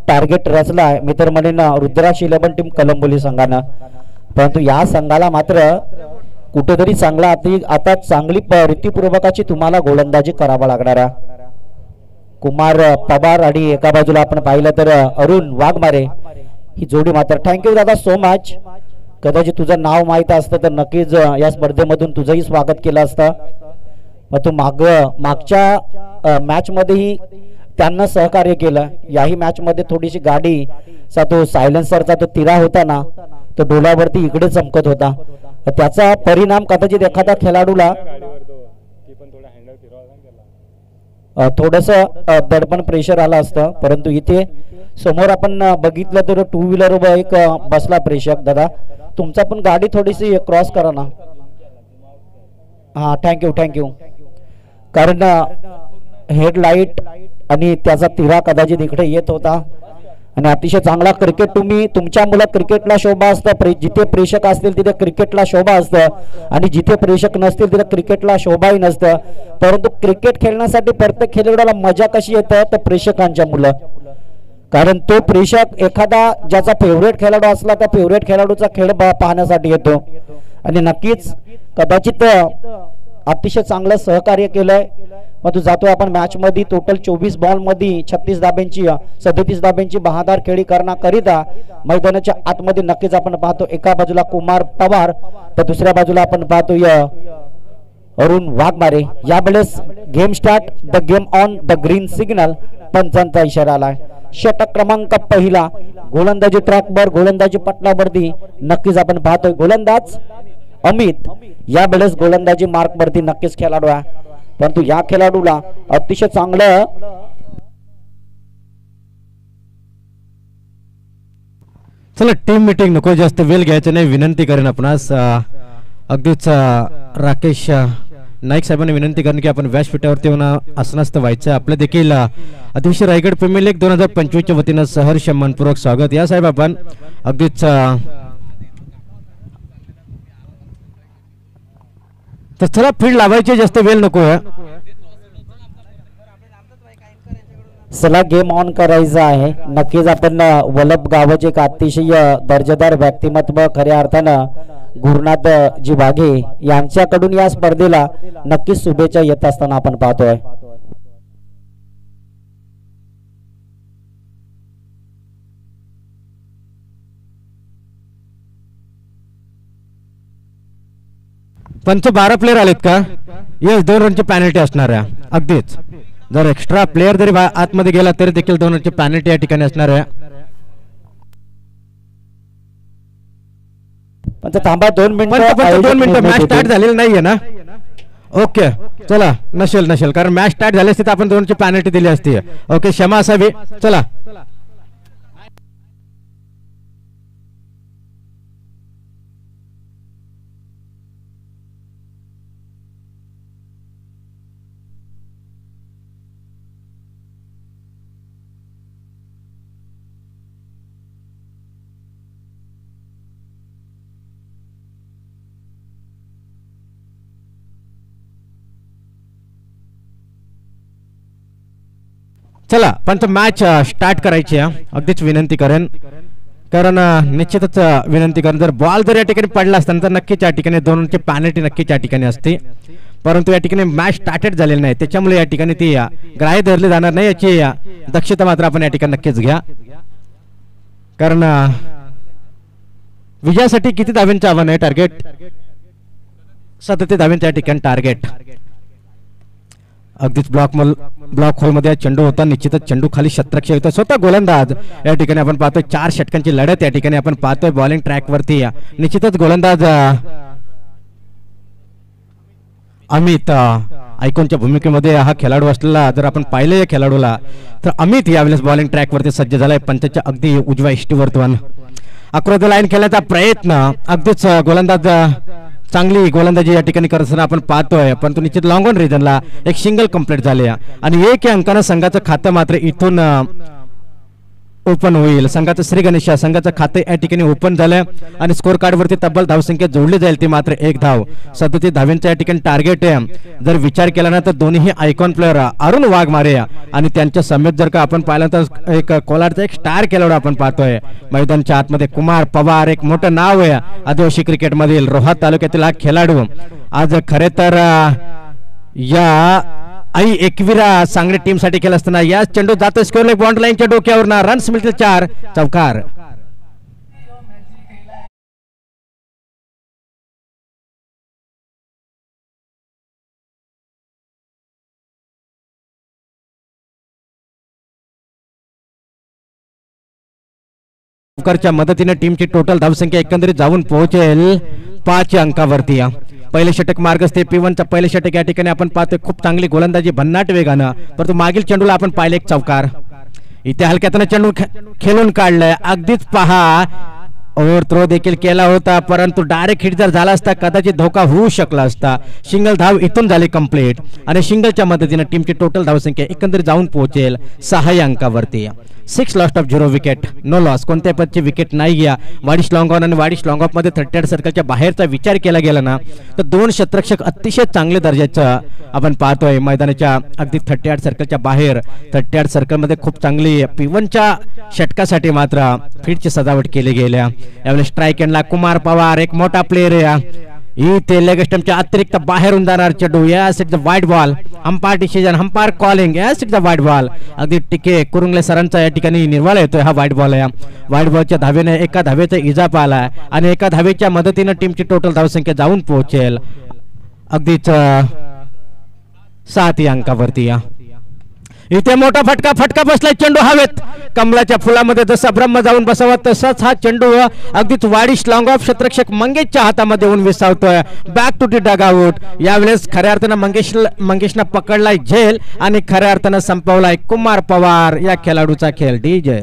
टार्गेट रचला आहे मी तर म्हणेन रुद्राक्ष 11 टीम कलंबोली संघानं, परंतु या संघाला मात्र कुठेतरी चांगला आता चांगली रीतीपूर्वकाची तुम्हाला गोलंदाजी करावा लागणार आहे। कुमार पवार आणि एका बाजूला आपण पाहिलं तर अरुण वाघमारे ही जोडी मात्र थँक्यू दादा सो मच। कदाचित तुझं नाव माहित असतं तर नक्कीच या स्पर्धेमधून तुझंही स्वागत केलं असतं। मग तू मागच्या मॅच मध्येही त्यांना सहकार्य केलं, याही मॅच मध्ये थोडीशी गाडीचा तो सायलेन्सरचा तो तिरा होता ना, तो डोलावरती इकडे चमकत होता, त्याचा परिणाम कदाचित एखाद्या खेळाडूला थोडस दडपण प्रेशर आला असतं। परंतु इथे समोर आपण बघितलं तर टू व्हीलर एक बसला प्रेक्षक दादा, तुमचा पण गाडी थोडीशी क्रॉस करा ना। हा थँक्यू कारण हेडलाईट आणि त्याचा तिरा कदाचित इकडे येत होता आणि अतिशय चांगला क्रिकेट तुम्ही तुमच्या मुलं क्रिकेटला शोभा असतं, जिथे प्रेक्षक असतील तिथे क्रिकेटला शोभा असतं आणि जिथे प्रेक्षक नसतील तिथे क्रिकेटला शोभाही नसतं। परंतु क्रिकेट खेळण्यासाठी प्रत्येक खेळाडूला मजा कशी येतं तर प्रेक्षकांच्या मुलं, कारण तो प्रेक्षक एखादा ज्याचा फेवरेट खेळाडू असला त्या फेवरेट खेळाडूचा खेळ पाहण्यासाठी येतो आणि नक्कीच कदाचित अतिशय चांगलं सहकार्य केलंय। मग तू जातोय आपण मॅच मध्ये टोटल 24 बॉल मध्ये 37 धाब्यांची बहादार खेळी करण्याकरिता मैदानाच्या आतमध्ये नक्कीच आपण पाहतो एका बाजूला कुमार पवार तर दुसऱ्या बाजूला आपण पाहतोय अरुण वाघमारे। यावेळेस game start, the game on the green signal, पंचांचा इशारा आलाय। षटक क्रमांक पहिला, गोलंदाजी ट्रॅकवर गोलंदाजी पटलावरती नक्कीच आपण पाहतोय गोलंदाज अमित यावेळेस गोलंदाजी मार्क वरती नक्कीच खेळाडू आहे, परंतु या खेळाडूला अतिशय चांगलं चला टीम मीटिंग नको जास्त वेळ घ्यायचं नाही, विनंती करेन आपणास अगदीच राकेश नाईक साहेबांनी विनंती करेन की आपण व्यासपीठावरती येऊन आसनस्थ व्हायचं। आपलं देखील आदिवासी रायगड प्रीमियर लीग 2025 च्या वतीनं सहर्ष मनपूर्वक स्वागत। या साहेब आपण अगदीच तर चला फील्ड लावायची, जास्त वेळ नको आहे, चला गेम ऑन करायचा आहे। नक्कीच आपण वलप गावाचे एक अतिशय दर्जेदार व्यक्तिमत्व खऱ्या अर्थानं गुरुनाथ जी वाघे यांच्याकडून या स्पर्धेला नक्कीच शुभेच्छा येत असताना आपण पाहतोय। पंच 12 प्लेयर आलेत का? येस, 2 रनची पॅनल्टी असणार आहे। अगदीच जर एक्स्ट्रा प्लेयर जरी आतमध्ये गेला तरी देखील 2 रनची पॅनल्टी या ठिकाणी असणार आहे। पण थांबा 2 मिनिटं 2 मिनिटं मॅच निर्णय स्टार्ट देतील. झालेली नाहीये ना? ओके चला, नसेल कारण मॅच स्टार्ट झाली असती तर आपण 2ची पॅनल्टी दिली असती. ओके, क्षमा असावी. चला चला पण मॅच स्टार्ट करायची आहे. अगदीच विनंती करेन, कारण निश्चितच विनंती करेन, जर बॉल जर या ठिकाणी पडला असताना तर नक्कीच या ठिकाणी 2ची पॅनल्टी नक्कीच या ठिकाणी असते. परंतु या ठिकाणी मॅच स्टार्टेड झालेली नाही, त्याच्यामुळे या ठिकाणी ती ग्राह्य धरली जाणार नाही याची दक्षता मात्र आपण या ठिकाणी नक्कीच घ्या. कारण विजयासाठी किती धाव्यांचं आव्हान आहे? टार्गेट 37 धाव्यांचं या ठिकाणी टार्गेट. अगदीच ब्लॉक होल मध्ये चेंडू होता. निश्चितच चेंडू खाली शतरक्षक होता. स्वतः गोलंदाज या ठिकाणी आपण पाहतोय. 4 षटकांची लढत या ठिकाणी आपण पाहतोय बॉलिंग ट्रॅक वरती. निश्चितच गोलंदाज अमित आयकॉनच्या भूमिकेमध्ये हा खेळाडू असलेला जर आपण पाहिलं या खेळाडूला तर अमित यावेळेस बॉलिंग ट्रॅक वरती सज्ज झालाय. पंचाच्या अगदी उजव्या इष्टीवरतून अक्रॉस द लाईन खेळण्याचा प्रयत्न. अगदीच गोलंदाज चांगली गोलंदाजी या ठिकाणी करताना आपण पाहतोय, परंतु निश्चित लॉंग ऑन रिजनला एक सिंगल कंप्लीट झाले आणि 1 या अंकानं संघाचं खातं मात्र इथून ओपन होईल. संघाचं श्री गणेश संघाचं खाते या ठिकाणी ओपन झालं आणि स्कोर कार्ड वरती तब्बल धावसंख्या जोडली जाईल ती मात्र 1 धाव. 37 धाव्यांचं या ठिकाणी टार्गेट आहे. जर विचार केला ना तर दोन्ही आयकॉन प्लेअर अरुण वाघमारे आणि त्यांच्या समेत जर का आपण पाहिलं तर एक कोलारचा एक स्टार खेळाडू आपण पाहतोय मैदानच्या आतमध्ये. कुमार पवार एक मोठं नाव आहे आदिवासी क्रिकेट मधील. रोहा तालुक्यातील हा खेळाडू आज खरे तर या आई एकविरा सांगली टीम साठी खेळ असताना या चेंडू जातो स्कोर बॉन्ड लाईनच्या डोक्यावर ना रन्स मिळतील 4. चौकार. चौकारच्या मदतीने टीमची टोटल धावसंख्या एकंदरीत जाऊन पोहोचेल 5 अंकावरती. पहिले षटक मार्गस्थे P1चा पहिले षटक या ठिकाणी आपण पाहतोय. खूप चांगली गोलंदाजी भन्नाट वेगानं, परंतु मागील चेंडूला आपण पाहिले एक चौकार. इथे हलक्यातनं चेंडू खेळून काढलाय. अगदीच पहा ओव्हर थ्रो देखील केला होता, परंतु डायरेक्ट हिट जर झाला असता कदाचित धोका होऊ शकला असता. सिंगल धाव इथून झाली कंप्लीट आणि सिंगलच्या मदतीने टीमची टोटल धावसंख्या एकंदरीत जाऊन पोहोचेल 6 अंकावरती. 6 lost of 0 wicket, no loss. कोणत्या पदची विकेट नाही घ्या. वाडिश लॉंग ऑन आणि वाडिश लॉंग ऑफ मध्ये 38 सर्कलच्या बाहेरचा विचार केला गेला ना तर 2 क्षेत्ररक्षक अतिशय चांगले दर्जाचं आपण पाहतोय मैदानाच्या अगदी 38 सर्कलच्या बाहेर. 38 सर्कल मध्ये खूप चांगली P1च्या षटकासाठी मात्र फील्डची सजावट केली गेल्या. यावेळी स्ट्राईक एंडला कुमार पवार एक मोठा प्लेयर आहे. इथे लेगस्टमच्या अतिरिक्त बाहेरून जाणार चेंडू. Yes it's a wide ball. Umpire decision, umpire calling. Yes it's a wide ball. अगदी टिके कुरुंगले सरांचा या ठिकाणी निर्वाळा येतोय. हा वाईड बॉल आहे. वाईड बॉलच्या धावेने एका धावेचा इजाफा आला आणि एका धावेच्या मदतीने टीमची टोटल धावसंख्या जाऊन पोहोचेल अगदीच 7 अंकावरती. इथे मोठा फटका बसलाय. चेंडू हवेत. कमलाच्या फुलामध्ये जसा ब्रह्म जाऊन बसावा तसाच हा चेंडू अगदीच वाडिश लॉंग ऑफ क्षेत्ररक्षक मंगेशच्या हातामध्ये येऊन विसावतोय. Back to the dugout. यावेळेस खऱ्या अर्थानं मंगेशनं पकडलाय झेल आणि खऱ्या अर्थानं संपवलाय कुमार पवार या खेळाडूचा खेळ. DJ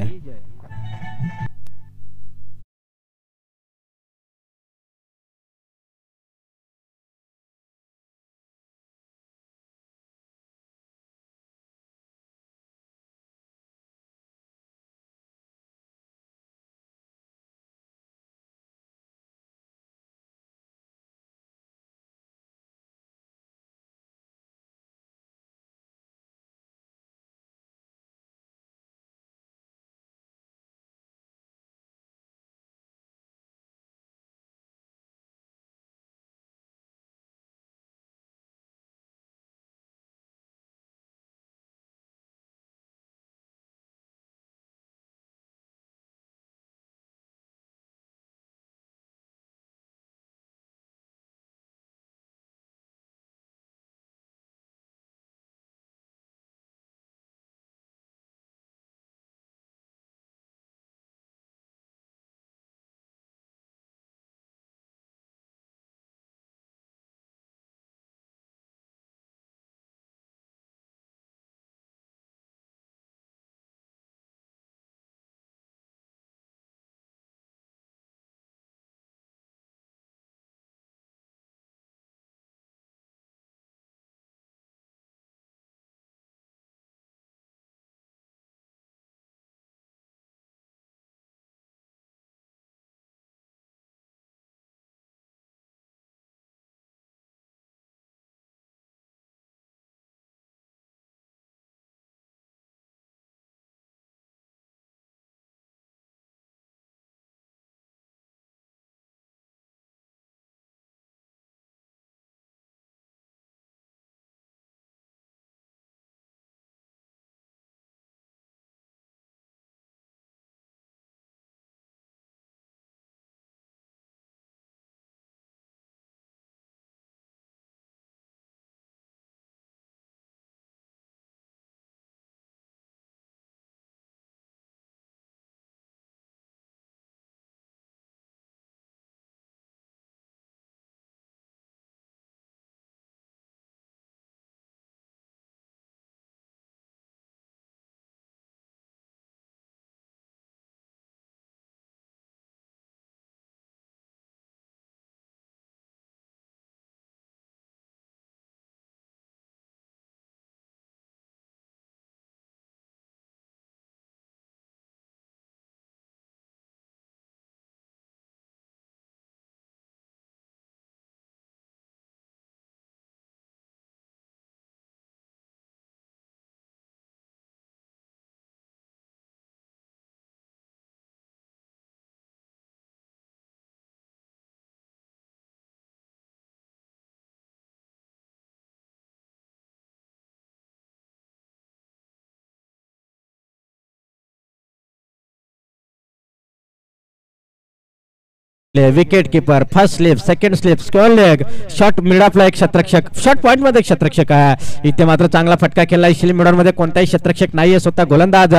wicket keeper, first slip, second slip, square leg, short mid ऑफला एक क्षेत्ररक्षक, शॉट पॉइंट मध्ये एक क्षेत्ररक्षक आहे. इथे मात्र चांगला फटका केला. शिल मिडॉन मध्ये कोणताही क्षेत्ररक्षक नाहीये. स्वतः गोलंदाज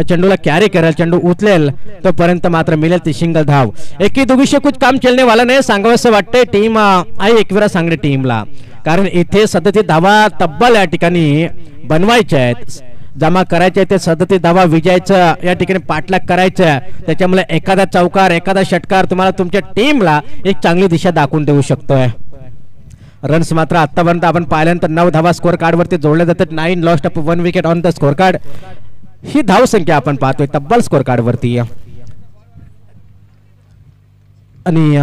चेंडूला कॅरी करेल, चेंडू उचलेल तोपर्यंत मात्र मिळेल ती सिंगल धाव. एकी दोघीशे कुछ काम चलने वाला नाही सांगावंसं वाटतंय टीम आई एकविरा सांगणे टीमला, कारण इथे 37 धावा तब्बल या ठिकाणी बनवायच्या आहेत, जमा करायचे. ते 37 धावा विजयाचं या ठिकाणी पाठलाग करायचं. त्याच्यामुळे एखादा चौकार, एखादा षटकार तुम्हाला तुमच्या टीमला एक चांगली दिशा दाखवून देऊ शकतोय. रन्स मात्र आतापर्यंत आपण पाहिल्यानंतर 9 धावा स्कोर कार्ड वरती जोडल्या जातात. 9 lost up 1 wicket on the scorecard, ही धाव संख्या आपण पाहतोय तब्बल स्कोर कार्ड वरती. आणि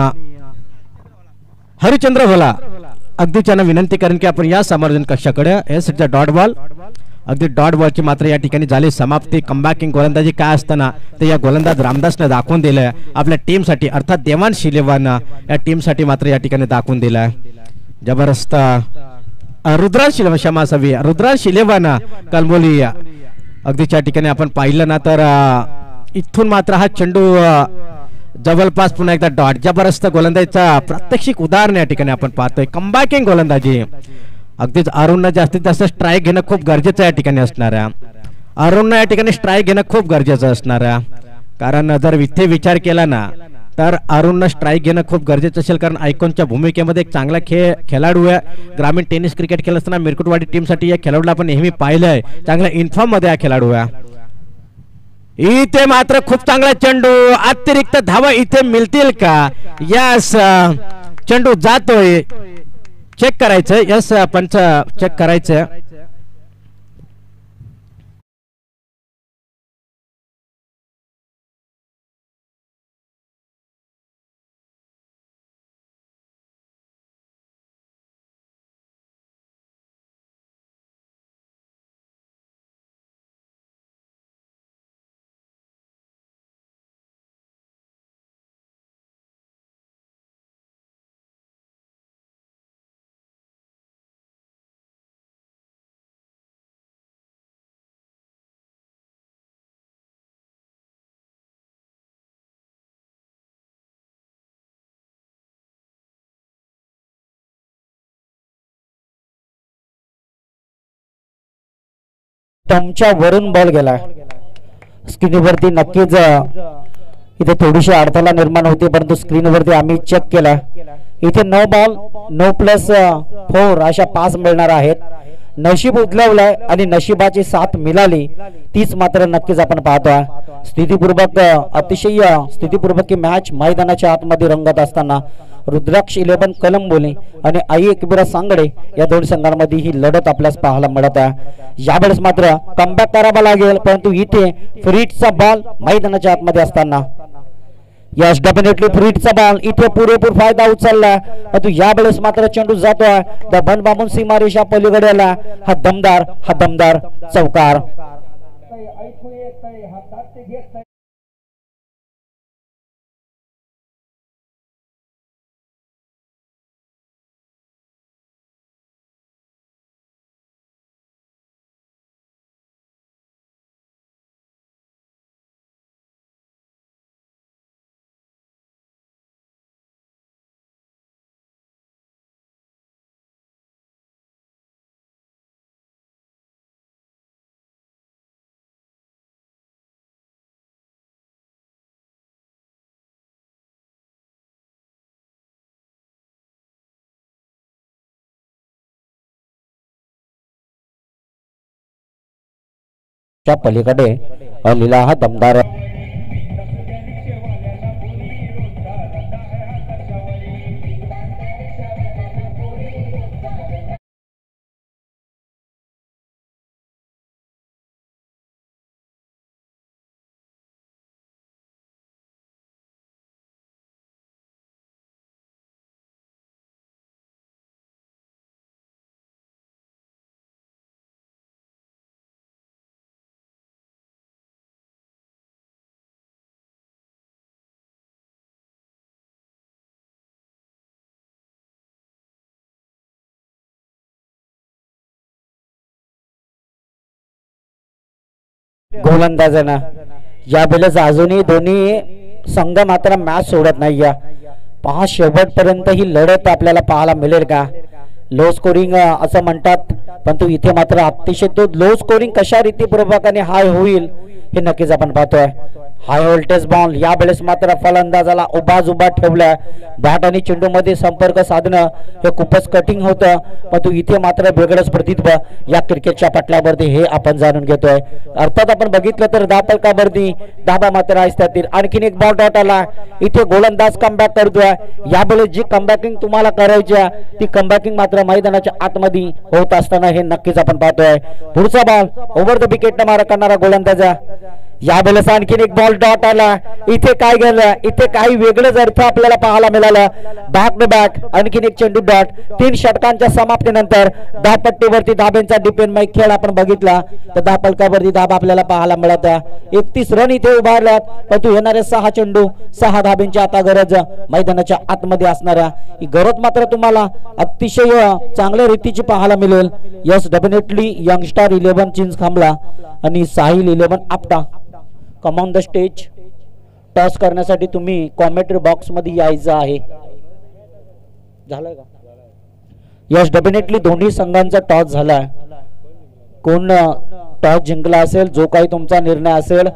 हरिचंद्र भोला अगदी त्यांना विनंती करेन की आपण या समायोजन कक्षाकडे डॉट बॉल, अगदी डॉट बॉलची मात्र या ठिकाणी झाली समाप्ती. कमबॅकिंग गोलंदाजी काय असताना ते या गोलंदाज रामदासने दाखवून दिलंय आपल्या टीमसाठी, अर्थात देवांश शिलेवान या टीमसाठी मात्र या ठिकाणी दाखवून दिलाय. जबरदस्त रुद्रांश शिलेवान, क्षमा असावी, रुद्रांश शिलेवान कलबोली अगदीच्या ठिकाणी आपण पाहिलं ना तर इथून मात्र हा चेंडू जवळपास पुन्हा एकदा डॉट. जबरदस्त गोलंदाजीचा प्रात्यक्षिक उदाहरण या ठिकाणी आपण पाहतोय. कमबॅकिंग गोलंदाजी, अगदीच अरुणनं जास्तीत जास्त स्ट्राईक घेणं खूप गरजेचं या ठिकाणी असणार आहे. अरुणनं या ठिकाणी स्ट्राईक घेणं खूप गरजेचं असणार आहे, कारण जर इथे विचार केला ना तर अरुणनं स्ट्राईक घेणं खूप गरजेचं असेल, कारण आयकॉनच्या भूमिकेमध्ये एक चांगला खेळाडू आहे. ग्रामीण टेनिस क्रिकेट खेळत असताना मिरकुटवाडी टीमसाठी या खेळाडूला आपण नेहमी पाहिलंय, चांगला इन्फॉर्म मध्ये हा खेळाडू आहे. इथे मात्र खूप चांगला चेंडू, अतिरिक्त धावा इथे मिळतील का? यस, चेंडू जातोय, चेक करायचं. यस, पंच चेक करायचं. टमच्या वरून बॉल गेला. स्क्रीनवरती नक्कीच इथे थोडीशी अडथळा निर्माण होते, परंतु स्क्रीनवरती आम्ही चेक केला. इथे 9 बॉल 9+4 अशा 5 मिळणार आहेत. नशीब उचलवलंय आणि नशिबाची साथ मिळाली तीच मात्र नक्कीच आपण पाहतोय. स्थितीपूर्वक अतिशय स्थितीपूर्वक मॅच मैदानाच्या आतमध्ये रंगत असताना रुद्राक्ष 11 कलंबोली आणि आई एकविरा सांगडे या दोन संघांमध्ये ही लढत आपल्यास पाहायला मिळत आहे. यावेळेस मात्र कमबॅक करावा लागेल, परंतु इथे फ्रीटचा बॉल मैदानाच्या आतमध्ये असताना यस डेफिनेटली फ्रीटचा बॉल इथे पुरेपूर फायदा उचलला, परंतु यावेळेस मात्र चेंडू जातोय दबन बाबून सीमारेषा पलीकडेला. हा दमदार चौकार. पलीकडे लिला हा दमदार गोलंदाजांना यावेळेस अजूनही दोन्ही संघ मात्र मॅच सोडत नाही. पहा शेवटपर्यंत ही लढत आपल्याला पाहायला मिळेल का? लो स्कोरिंग असं म्हणतात, परंतु इथे मात्र अतिशय तो लो स्कोरिंग कशा रीतीपूर्वकाने हाय होईल हे नक्कीच आपण पाहतोय. हाय व्होल्टेज बॉल या वेळेस मात्र फलंदाजाला उभा ठेवलाय. बॅट आणि चेंडू मध्ये संपर्क साधणं हे खूपच कठीण होतं, परंतु इथे मात्र वेगळंच प्रतित्व या क्रिकेटच्या पटलावरती हे आपण जाणून घेतोय. अर्थात आपण बघितलं तर धापलकावरती धाबा मात्र आहेच त्यातील. आणखीन एक बॉल डॉट आला. इथे गोलंदाज कमबॅक करतोय. यावेळेस जी कमबॅकिंग तुम्हाला करायची ती कमबॅकिंग मात्र मैदानाच्या आतमध्ये होत असताना हे नक्कीच आपण पाहतोय. पुढचा बॉल ओव्हर द विकेट मारा करणारा गोलंदाज. यावेळेस आणखीन एक बॉल डॉट आला. इथे काय गेलं, इथे काही वेगळंच अर्थ आपल्याला पाहायला मिळाला. बॅक टू बॅक आणखीन एक चेंडू डॉट. 3 षटकांच्या समाप्तीनंतर धावपट्टीवरती धाब्यांचा डिपेंड खेळ आपण बघितला तर धापलकावरती धाबा आपल्याला पाहायला मिळत. 31 रन इथे उभारल्यात, परंतु येणारे 6 चेंडू 6 धाब्यांची आता गरज मैदानाच्या आतमध्ये असणाऱ्या ही गरज मात्र तुम्हाला अतिशय चांगल्या रीतीची पाहायला मिळेल. यस डेफिनेटली यंगस्टार 11 चिंच खांबला आणि Sahil 11 Apta come on the stage. Toss करण्यासाठी तुम्ही कॉमेंट्री बॉक्स मध्ये यायचं आहे. झालंय का? यस डेफिनेटली दोन्ही संघांचा टॉस झालाय. कोण टॉस जिंकला असेल, जो काही तुमचा निर्णय असेल,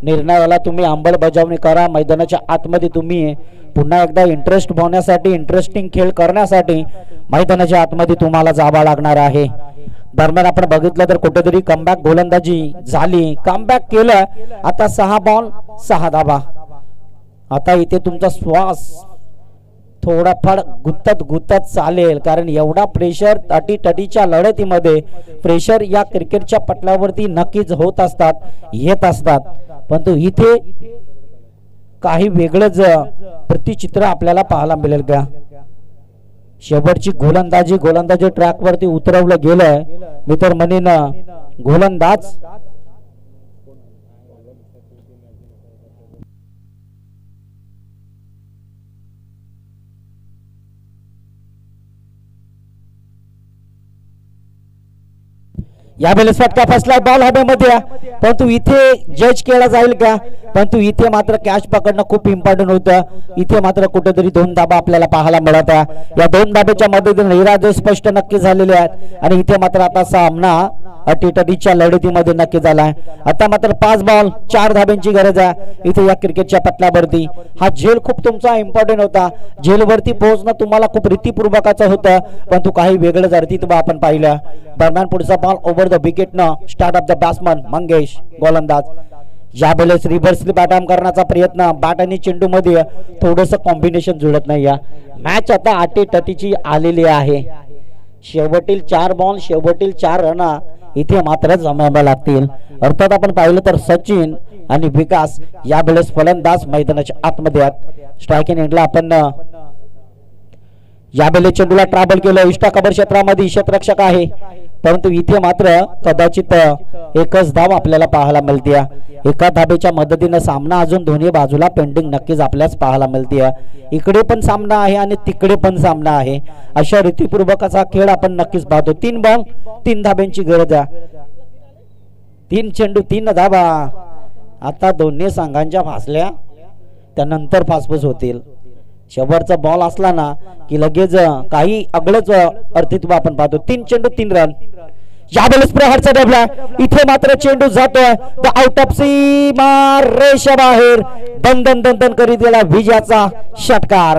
निर्णयाला तुम्ही अंमलबजावणी करा. मैदानाच्या आतमध्ये तुम्ही पुन्हा एकदा इंटरेस्ट होण्यासाठी, इंटरेस्टिंग खेळ करण्यासाठी मैदानाच्या आतमध्ये तुम्हाला जावं लागणार आहे. दरम्यान आपण बघितलं तर कुठेतरी कमबॅक गोलंदाजी झाली, कमबॅक केलं. आता 6 बॉल 6 धाबा. आता इथे तुमचा श्वास थोडाफार गुत्तत चालेल, कारण एवढा प्रेशर तटीच्या लढतीमध्ये प्रेशर या क्रिकेटच्या पटलावरती नक्कीच होत असतात, येत असतात, परंतु इथे काही वेगळंच प्रतिचित्र आपल्याला पाहायला मिळेल का? शेवटची गोलंदाजी ट्रॅक वरती उतरवलं गेलंय. मी तर म्हणेन गोलंदाज यावेळेस फटका फसला, बॉल हवेमध्ये, परंतु इथे जज केला जाईल का? परंतु इथे मात्र कॅच पकडणं खूप इम्पॉर्टंट होतं. इथे मात्र कुठेतरी 2 धाबा आपल्याला पाहायला मिळत आहे. या 2 धाब्याच्या मदतीने इरादे स्पष्ट नक्की झालेले आहेत आणि इथे मात्र आता सामना अटीतटीच्या लढतीमध्ये नक्की झालाय. आता मात्र 5 बॉल 4 धाब्यांची गरज आहे इथे या क्रिकेटच्या पटलावरती. हा झेल खूप तुमचा इम्पॉर्टंट होता. झेलवरती पोहोचणं तुम्हाला खूप रीतीपूर्वकाचं होतं, परंतु काही वेगळंच अर्थित्व आपण पाहिलं. दरम्यान पुढचा बॉल ओव्हर द विकेटनं start of the batsman Mangesh गोलंदाज. यावेळेस रिव्हर्सली बॅटआम करण्याचा प्रयत्न. बॅट आणि चेंडू मध्ये थोडंसं कॉम्बिनेशन जुळत नाही. मॅच आता अटीतटीची आलेली आहे. शेवटील 4 बॉल शेवटील 4 रन इथे मात्र जमायला लागतील. अर्थात आपण पाहिलं तर सचिन आणि विकास यावेळेस फलंदाज मैदानाच्या आतमध्ये आहेत. स्ट्रायकिंग एंडला आपण यावेळेस चेंडूला ट्रॅव्हल केलं. इष्टा कव्हर क्षेत्रामध्ये क्षेत्ररक्षक आहे, परंतु इथे मात्र कदाचित एकच धाव आपल्याला पाहायला मिळते. एका धाबेच्या मदतीने सामना अजून दोन्ही बाजूला पेंडिंग नक्कीच आपल्याला पाहायला मिळते. इकडे पण सामना आहे आणि तिकडे पण सामना आहे. अशा रीतीपूर्वकाचा खेळ आपण नक्कीच पाहतो. 3 बॉल 3 धाब्यांची गरज आहे. 3 चेंडू 3 धाबा. आता दोन्ही संघांच्या फासल्या त्यानंतर फासफूस होतील. शेवटचा बॉल असला ना की लगेच काही अगळच अर्थित्व आपण पाहतो. 3 चेंडू 3 रन. यावेळेस प्रहारचा डबला. इथे मात्र चेंडू जातोय आउट ऑफ सीमा रेषा बाहेर. दन करीत गेला विजयाचा षटकार.